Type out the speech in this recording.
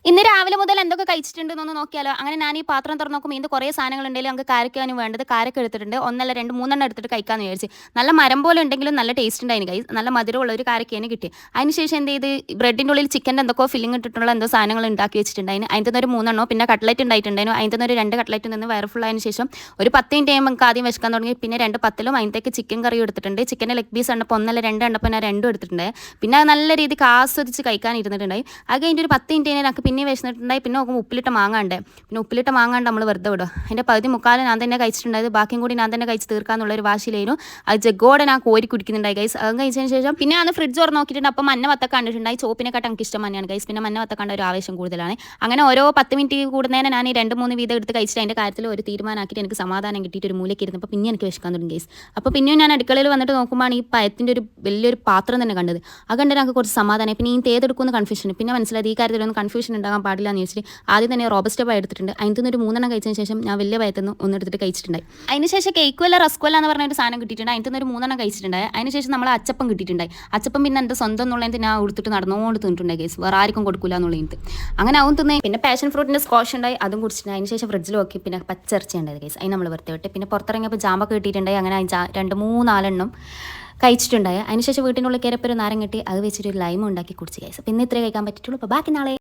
ഇന്ന് രാവിലെ മുതൽ എന്തൊക്കെ കഴിച്ചിട്ടുണ്ടെന്നൊന്ന് നോക്കിയാലോ. അങ്ങനെ ഞാൻ ഈ പാത്രം തുറന്ന് നോക്കുമ്പോൾ ഇതിൻ്റെ കുറേ സാധനങ്ങൾ ഉണ്ടെങ്കിലും നമുക്ക് കാരക്കാനും വേണ്ടത് കാരക്ക എടുത്തിട്ടുണ്ട്. ഒന്നല്ല രണ്ട് മൂന്നെണ്ണം എടുത്തിട്ട് കഴിക്കാമെന്ന് വിചാരിച്ച്. നല്ല മരം പോലെ ഉണ്ടെങ്കിലും നല്ല ടേസ്റ്റ് ഉണ്ടായിരുന്നു ഗൈസ്. നല്ല മധുരമുള്ള ഒരു കാരക്കേനെ കിട്ടി. അതിനുശേഷം എന്ത് ചെയ്ത് ബ്രെഡിൻ്റെ ഉള്ളിൽ ചിക്കൻ്റെ എന്തൊക്കെ ഫില്ലിംഗ് ഇട്ടിട്ടുള്ള എന്തോ സാധനങ്ങൾ ഉണ്ടാക്കി വെച്ചിട്ടുണ്ടായിരുന്നു. അതിൻ്റെ ഒരു 3 പിന്നെ കട്ട്ലറ്റ് ഉണ്ടായിട്ടുണ്ടായിരുന്നു. അതിൻ്റെ ഒരു 2 കട്ട്ലറ്റ് നിന്ന് വയർ ഫുൾ ആയതിനു ശേഷം ഒരു 10 മിനിറ്റ് കഴിയുമ്പോൾ നമുക്ക് ആദ്യം വിശക്കാൻ തുടങ്ങി. പിന്നെ 2 പത്തലും അതിൻ്റെക്ക് ചിക്കൻ കറിയും എടുത്തിട്ടുണ്ട്. ചിക്കൻ്റെ ലെഗ് പീസ് ഉണ്ടപ്പോൾ ഒന്നല്ല 2 ഉണ്ടപ്പോൾ ഞാൻ 2 എടുത്തിട്ടുണ്ട്. പിന്നെ അത് നല്ല രീതിക്ക് ആസ്വദിച്ച് കഴിക്കാൻ ഇരുന്നിട്ടുണ്ടായി. അത് കഴിഞ്ഞിട്ട് ഒരു 10 മിനിറ്റ് കഴിഞ്ഞാൽ എനിക്ക് പിന്നെ വിശന്നിട്ടുണ്ടായി. പിന്നെ നോക്കുമ്പോൾ ഉപ്പിലിട്ട മാങ്ങാണ്ട്. പിന്നെ ഉപ്പിലിട്ട മാങ്ങാണ്ട് നമ്മൾ വെറുതെ വിടുക. അതിൻ്റെ പകുതി മുക്കാലും ഞാൻ തന്നെ കഴിച്ചിട്ടുണ്ടായത്. ബാക്കിയും കൂടി ഞാൻ തന്നെ കഴിച്ച് തീർക്കാന്നുള്ളൊരു വാശിയിലായിരുന്നു. അത് ജഗ്ഗോടെ ഞാൻ കോരി കുടിക്കുന്നുണ്ടായി ഗൈസ്. അത് കഴിച്ചതിന് ശേഷം പിന്നെ ഞാൻ ഫ്രിഡ്ജ് തുറന്ന് നോക്കിയിട്ടുണ്ട്. അപ്പം മഞ്ഞ വത്ത കണ്ടിട്ടുണ്ടായി. ചോപ്പിനെക്കാട്ട് എനിക്ക് ഇഷ്ടം തന്നെയാണ് ഗൈസ്. പിന്നെ മഞ്ഞ വത്ത കണ്ട ഒരു ആവേശം കൂടുതലാണ്. അങ്ങനെ ഓരോ 10 മിനിറ്റ് കൂടുന്നതിന് ഞാൻ ഈ 2-3 വീതം എടുത്ത് കഴിച്ചിട്ട് അതിൻ്റെ കാര്യത്തിൽ ഒരു തീരുമാനമാക്കിയിട്ട് എനിക്ക് സമാധാനം കിട്ടിയിട്ട് ഒരു മൂലയ്ക്ക് ഇരുന്നപ്പോൾ പിന്നെ എനിക്ക് വിശക്കാൻ തുടങ്ങി ഗൈസ്. അപ്പോൾ പിന്നെയും ഞാൻ അടുക്കളയിൽ വന്നിട്ട് നോക്കുമ്പോൾ ഈ പഴത്തിൻ്റെ ഒരു വലിയൊരു പാത്രം തന്നെ കണ്ടത്. അത് കണ്ടിട്ട് എനിക്ക് കുറച്ച് സമാധാനം. പിന്നെ ഈ തേതെടുക്കുന്ന കൺഫ്യൂഷൻ. പിന്നെ മനസ്സിലായത് ഈ കാര്യത്തിലൊന്നും കൺഫ്യൂഷൻ ഉണ്ടാകാൻ പാടില്ല എന്ന് ചോദിച്ചിട്ട് ആദ്യം തന്നെ റോബസ്റ്റ് പഴം എടുത്തിട്ടുണ്ട്. അതിൽ ഒരു 3 കഴിച്ചതിന് ശേഷം ഞാൻ വലിയ പഴത്തുനിന്ന് ഒന്നെടുത്തിട്ട് കഴിച്ചിട്ടുണ്ടായി. അതിന് ശേഷം കേക്കുമല്ല റസ്കുമല്ല എന്ന് പറഞ്ഞ ഒരു സാധനം കിട്ടിയിട്ടുണ്ട്. അതിൽ ഒരു 3 കഴിച്ചിട്ടുണ്ടായി. അതിന് ശേഷം നമ്മൾ അച്ചപ്പം കിട്ടിയിട്ടുണ്ടായി. അച്ചപ്പം പിന്നെ എൻ്റെ സ്വന്തം എന്നുള്ളതിന് ഞാൻ കൊടുത്തിട്ട് നടന്നുകൊണ്ട് തിന്നിട്ടുണ്ടായി ഗൈസ്. വേറെ ആർക്കും കൊടുക്കില്ല എന്നുള്ളത്. അങ്ങനെ ആവും തിന്നേ. പിന്നെ പാഷൻ ഫ്രൂട്ടിൻ്റെ സ്ക്വാഷ് ഉണ്ടായി. അതും കുടിച്ചിട്ടുണ്ട്. അതിന് ശേഷം ഫ്രിഡ്ജിൽ നോക്കി. പിന്നെ പച്ചയിറച്ചി ഉണ്ടായത് ഗൈസ്. അതിന് നമ്മൾ വെറുതെ വിട്ട്. പിന്നെ പുറത്തിറങ്ങിയപ്പോൾ ജാമ്പൊക്കെ കിട്ടിയിട്ടുണ്ടായി. അങ്ങനെ 2-3-4 കഴിച്ചിട്ടുണ്ടായി. അതിന് ശേഷം വീട്ടിനുള്ളിൽ കയറിയപ്പോൾ ഒരു നാരങ്ങ കിട്ടി. അത് വെച്ചിട്ട് ഒരു ലൈം ഉണ്ടാക്കി കുടിച്ച് ഗൈസ്. പിന്നെ ഇത്രേ കഴിക്കാൻ പറ്റിയിട്ടുള്ളൂ. അപ്പോൾ ബാക്കി നാളെ